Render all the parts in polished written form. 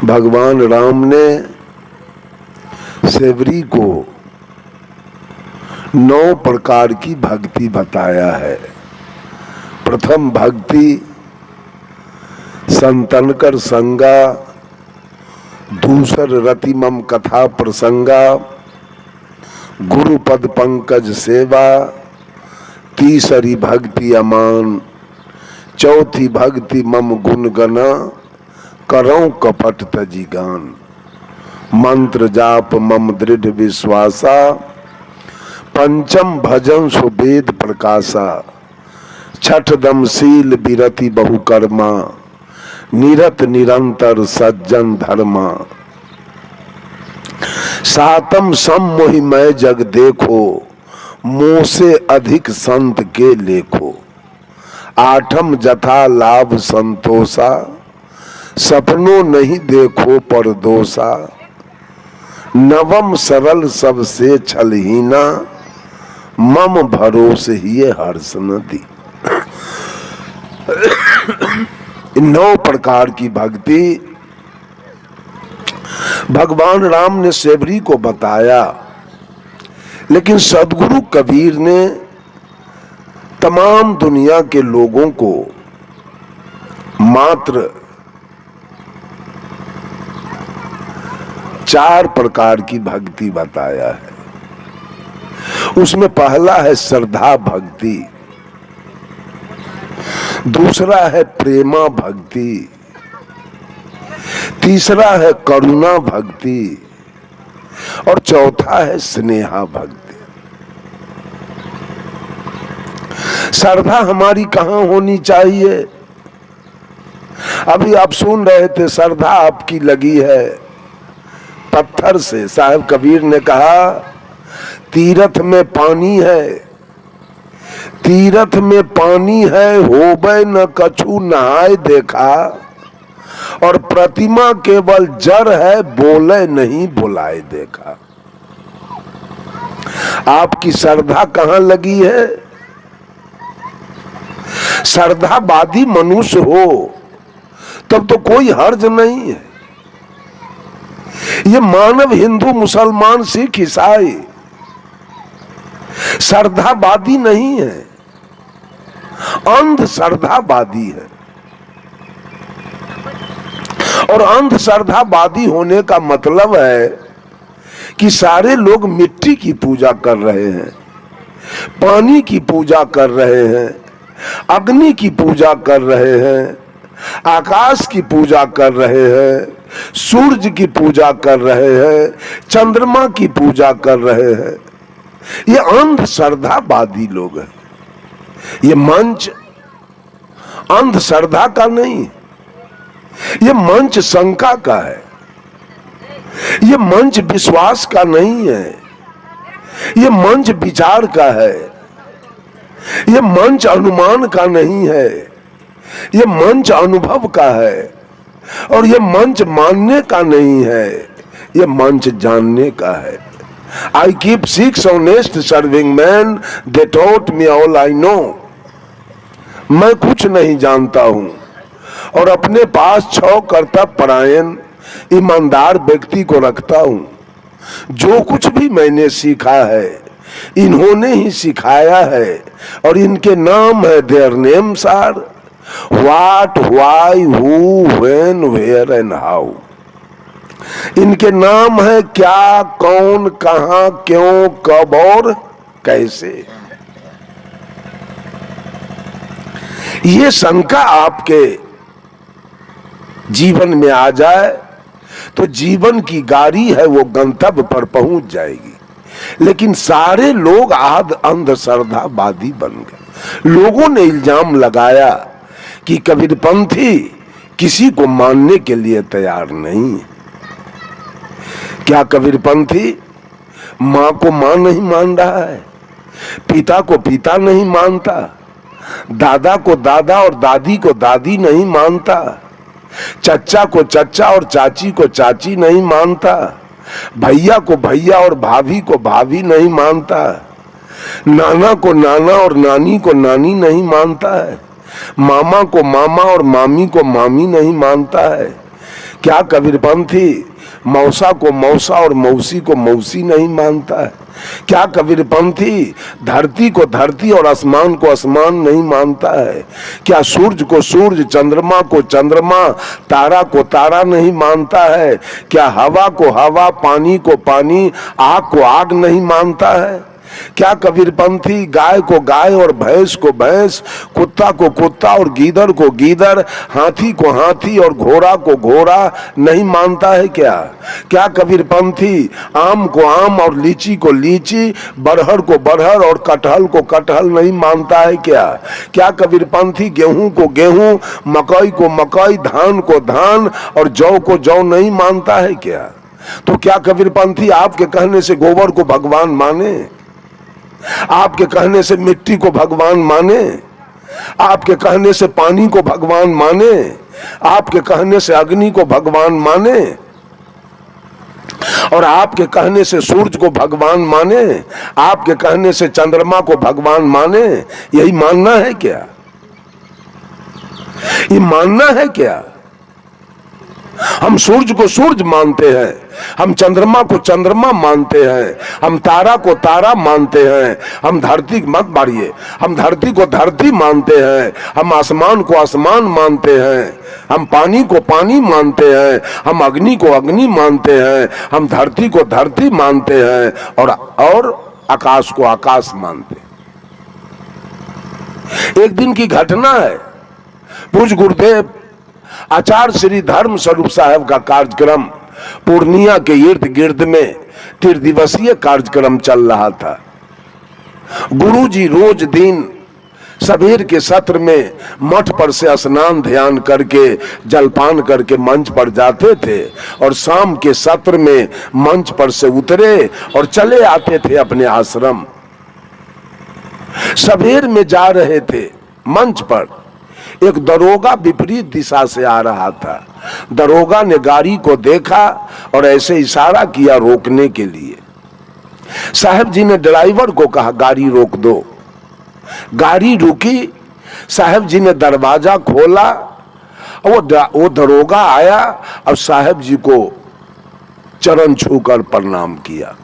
भगवान राम ने सेवरी को 9 प्रकार की भक्ति बताया है। प्रथम भक्ति संतन कर संगा, दूसर रतिमम कथा प्रसंगा, गुरुपद पंकज सेवा, तीसरी भक्ति अमान, चौथी भक्ति मम गुण गना, करौं कपट तजी गान। मंत्र जाप मम दृढ़ विश्वासा, पंचम भजन सुवेद प्रकाशा, छठ दम शील विरति बहुकर्मा, निरत निरंतर सज्जन धर्मा। सातम सम मोहि मैं जग देखो, मोह से अधिक संत के लेखो। आठम जथा लाभ संतोषा, सपनों नहीं देखो पर दोषा। नवम सरल सबसे छलहीना, मम भरोसे ही हर्ष न दी। 9 प्रकार की भक्ति भगवान राम ने सेवरी को बताया, लेकिन सदगुरु कबीर ने तमाम दुनिया के लोगों को मात्र 4 प्रकार की भक्ति बताया है। उसमें पहला है श्रद्धा भक्ति, दूसरा है प्रेमा भक्ति, तीसरा है करुणा भक्ति और चौथा है स्नेहा भक्ति। श्रद्धा हमारी कहां होनी चाहिए? अभी आप सुन रहे थे, श्रद्धा आपकी लगी है पत्थर से। साहब कबीर ने कहा, तीरथ में पानी है, तीरथ में पानी है, होबे न कछु नहाय देखा, और प्रतिमा केवल जड़ है, बोले नहीं बुलाए देखा। आपकी श्रद्धा कहां लगी है? श्रद्धावादी मनुष्य हो तब तो कोई हर्ज नहीं है। ये मानव हिंदू मुसलमान सिख ईसाई श्रद्धावादी नहीं है, अंध श्रद्धावादी है। और अंध श्रद्धावादी होने का मतलब है कि सारे लोग मिट्टी की पूजा कर रहे हैं, पानी की पूजा कर रहे हैं, अग्नि की पूजा कर रहे हैं, आकाश की पूजा कर रहे हैं, सूरज की पूजा कर रहे हैं, चंद्रमा की पूजा कर रहे हैं। ये अंध श्रद्धावादी लोग हैं। ये मंच अंध श्रद्धा का नहीं, ये मंच शंका का है, ये मंच विश्वास का नहीं है, ये मंच विचार का है, ये मंच अनुमान का नहीं है, ये मंच अनुभव का है, और ये मंच मानने का नहीं है, ये मंच जानने का है। I keep 6 honest serving men, they taught me all I know. मैं कुछ नहीं जानता हूं और अपने पास 6 कर्तव्य परायण ईमानदार व्यक्ति को रखता हूं। जो कुछ भी मैंने सीखा है इन्होंने ही सिखाया है, और इनके नाम है their names are what, why, who, when, where and how. इनके नाम है क्या, कौन, कहां, क्यों, कब और कैसे। ये शंका आपके जीवन में आ जाए तो जीवन की गाड़ी है वो गंतव्य पर पहुंच जाएगी। लेकिन सारे लोग आद अंधश्रद्धावादी बन गए। लोगों ने इल्जाम लगाया कि कबीरपंथी किसी को मानने के लिए तैयार नहीं है। क्या कबीरपंथी मां को मां नहीं मान रहा है, पिता को पिता नहीं मानता, दादा को दादा और दादी को दादी नहीं मानता, चच्चा को चच्चा और चाची को चाची नहीं मानता, भैया को भैया और भाभी को भाभी नहीं मानता, नाना को नाना और नानी को नानी नहीं मानता है, मामा को मामा और मामी को मामी नहीं मानता है। क्या कबीरपंथी मौसा को मौसा और मौसी को मौसी नहीं मानता है? क्या कबीरपंथी धरती को धरती और आसमान को आसमान नहीं मानता है? क्या सूरज को सूरज, चंद्रमा को चंद्रमा, तारा को तारा नहीं मानता है? क्या हवा को हवा, पानी को पानी, आग को आग नहीं मानता है? क्या कबीरपंथी गाय को गाय और भैंस को भैंस, कुत्ता को कुत्ता और गीदड़ को गीदड़, हाथी को हाथी और घोड़ा को घोड़ा नहीं मानता है? क्या कबीरपंथी आम को आम और लीची को लीची, बरहर को बरहर और कटहल को कटहल नहीं मानता है? क्या कबीरपंथी गेहूं को गेहूं, मकई को मकई, धान को धान और जौ को जौ नहीं मानता है? तो क्या कबीरपंथी आपके कहने से गोबर को भगवान माने? आपके कहने से मिट्टी को भगवान माने? आपके कहने से पानी को भगवान माने? आपके कहने से अग्नि को भगवान माने? और आपके कहने से सूरज को भगवान माने? आपके कहने से चंद्रमा को भगवान माने? यही मानना है क्या? ये मानना है क्या? हम सूरज को सूरज मानते हैं, हम चंद्रमा को चंद्रमा मानते हैं, हम तारा को तारा मानते हैं, हम धरती मत बाढ़िए, हम धरती को धरती मानते हैं, हम आसमान को आसमान मानते हैं, हम पानी को पानी मानते हैं, हम अग्नि को अग्नि मानते हैं, हम धरती को धरती मानते हैं और आकाश को आकाश मानते हैं। एक दिन की घटना है, पूज्य गुरुदेव आचार्य श्री धर्म स्वरूप साहब का कार्यक्रम पूर्णिया के इर्द गिर्द में 3 दिवसीय कार्यक्रम चल रहा था। गुरुजी रोज दिन सवेर के सत्र में मठ पर से स्नान ध्यान करके जलपान करके मंच पर जाते थे और शाम के सत्र में मंच पर से उतरे और चले आते थे अपने आश्रम। सवेर में जा रहे थे, मंच पर एक दरोगा विपरीत दिशा से आ रहा था। दरोगा ने गाड़ी को देखा और ऐसे इशारा किया रोकने के लिए। साहब जी ने ड्राइवर को कहा गाड़ी रोक दो। गाड़ी रुकी, साहब जी ने दरवाजा खोला, वो दरोगा आया और साहब जी को चरण छूकर प्रणाम किया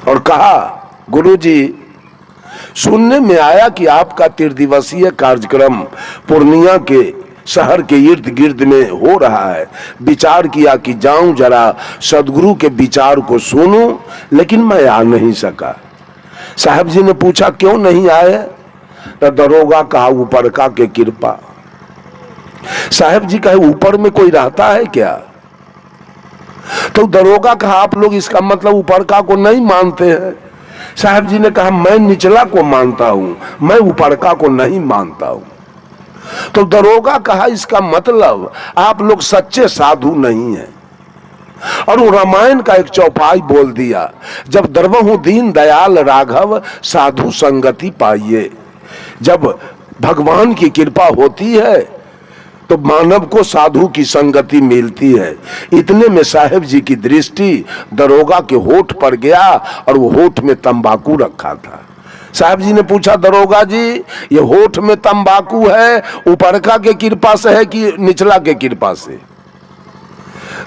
और कहा गुरुजी, सुनने में आया कि आपका 3 दिवसीय कार्यक्रम पूर्णिया के शहर के इर्द गिर्द में हो रहा है। विचार किया कि जाऊं जरा सदगुरु के विचार को सुनूं, लेकिन मैं आ नहीं सका। साहब जी ने पूछा क्यों नहीं आए? तो दरोगा कहा ऊपर का के कृपा। साहब जी कहे ऊपर में कोई रहता है क्या? तो दरोगा कहा आप लोग इसका मतलब ऊपर का को नहीं मानते हैं। साहब जी ने कहा मैं निचला को मानता हूं, मैं ऊपरका को नहीं मानता हूं। तो दरोगा कहा इसका मतलब आप लोग सच्चे साधु नहीं हैं। और वो रामायण का एक चौपाई बोल दिया, जब दरबहु दीन दयाल राघव साधु संगति पाइए। जब भगवान की कृपा होती है तो मानव को साधु की संगति मिलती है। इतने में साहेब जी की दृष्टि दरोगा के होठ पर गया और वो होठ में तंबाकू रखा था। साहब जी ने पूछा दरोगा जी ये होठ में तंबाकू है ऊपरका के कृपा से है कि निचला के कृपा से?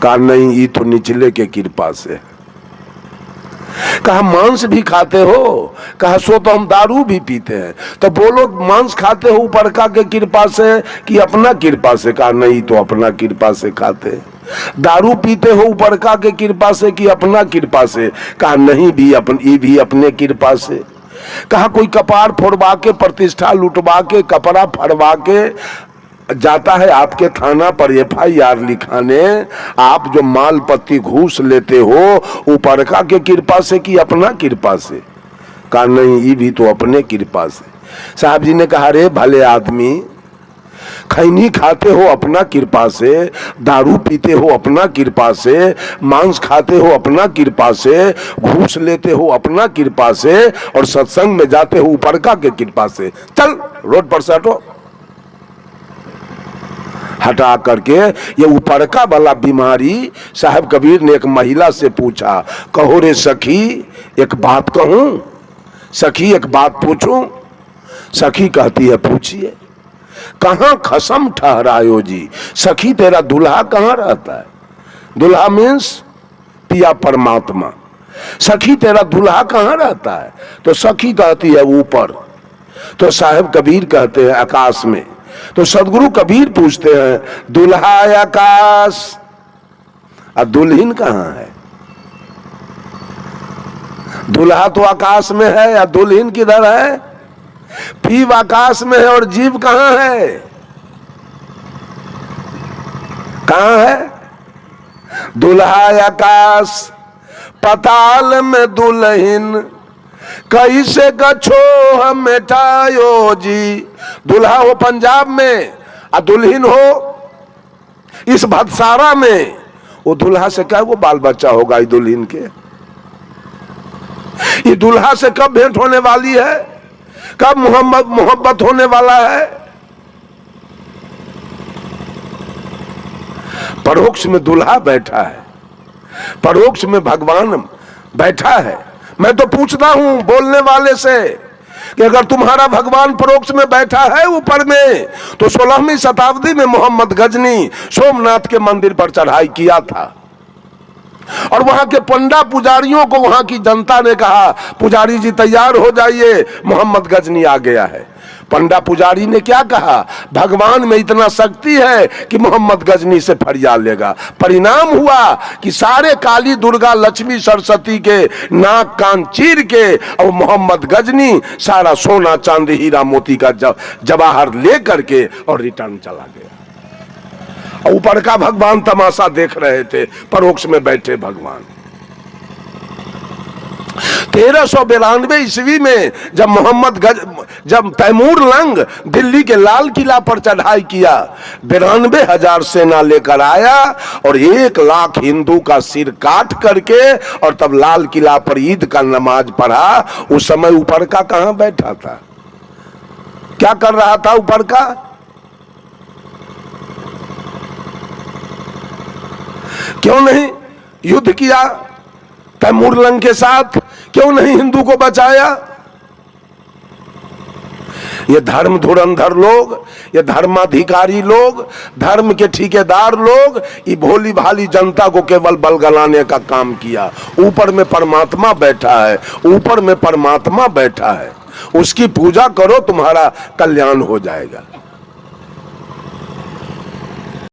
कहा नहीं ये तो निचले के कृपा से। कहा मांस भी खाते हो? कहा सो तो हम दारू भी पीते हैं। तो बोलो मांस खाते हो ऊपरका के कृपा से कि अपना कृपा से? कहा नहीं तो अपना कृपा से खाते। दारू पीते हो ऊपरका के कृपा से कि अपना कृपा से? कहा नहीं ये भी अपने कृपा से। कहा कोई कपार फोड़वा के प्रतिष्ठा लुटवा के कपड़ा फड़वा के जाता है आपके थाना पर FIR लिखाने, आप जो माल पत्ती घूस लेते हो ऊपरका के कृपा से कि अपना कृपा से? कहा नहीं ये भी तो अपने कृपा से। साहब जी ने कहा रे भले आदमी, खैनी खाते हो अपना कृपा से, दारू पीते हो अपना कृपा से, मांस खाते हो अपना कृपा से, घूस लेते हो अपना कृपा से और सत्संग में जाते हो ऊपरका के कृपा से। चल रोड पर से हटो। हटा करके ये ऊपरका वाला बीमारी साहब कबीर ने एक महिला से पूछा, कहो रे सखी एक बात कहूं? सखी एक बात पूछूं? सखी कहती है पूछिए। कहां खसम ठहरायो जी, सखी तेरा दुल्हा कहां रहता है। दुल्हा मीन्स पिया परमात्मा। सखी तेरा दुल्हा कहां रहता है, तो सखी कहती है ऊपर, तो साहब कबीर कहते हैं आकाश में। तो सदगुरु कबीर पूछते हैं दुल्हा आकाश और दुल्हन कहां है। दुल्हा तो आकाश में है या दुल्हन किधर है। पीव आकाश में है और जीव कहां है, कहां है। दुल्हा आकाश पताल में दुल्हन, कैसे गछो हम मिटायो जी। दुल्हा हो पंजाब में और दुल्हन हो इस भदसारा में, वो दुल्हा से क्या वो बाल बच्चा होगा इस दुल्हन के। ये दुल्हा से कब भेंट होने वाली है, कब मोहब्बत होने वाला है। परोक्ष में दुल्हा बैठा है, परोक्ष में भगवान बैठा है। मैं तो पूछता हूं बोलने वाले से कि अगर तुम्हारा भगवान परोक्ष में बैठा है ऊपर में, तो 16वीं शताब्दी में मोहम्मद गजनी सोमनाथ के मंदिर पर चढ़ाई किया था और वहां के पंडा पुजारियों को वहां की जनता ने कहा पुजारी जी तैयार हो जाइए, मोहम्मद गजनी आ गया है। पंडा पुजारी ने क्या कहा, भगवान में इतना शक्ति है कि मोहम्मद गजनी से फरियाद लेगा। परिणाम हुआ कि सारे काली दुर्गा लक्ष्मी सरस्वती के नाक कान चीर के और मोहम्मद गजनी सारा सोना चांदी हीरा मोती का जवाहर लेकर के और रिटर्न चला गया। ऊपर का भगवान तमाशा देख रहे थे, परोक्ष में बैठे भगवान। 1392 ईस्वी में जब तैमूर लंग दिल्ली के लाल किला पर चढ़ाई किया, 92,000 सेना लेकर आया और 1 लाख हिंदू का सिर काट करके और तब लाल किला पर ईद का नमाज पढ़ा। उस समय ऊपर का कहां बैठा था, क्या कर रहा था ऊपर का। क्यों नहीं युद्ध किया तैमूर लंग के साथ, क्यों नहीं हिंदू को बचाया। ये धर्म धुरंधर लोग, ये धर्माधिकारी लोग, धर्म के ठेकेदार लोग, ये भोली भाली जनता को केवल बलगलाने का काम किया। ऊपर में परमात्मा बैठा है, ऊपर में परमात्मा बैठा है, उसकी पूजा करो तुम्हारा कल्याण हो जाएगा।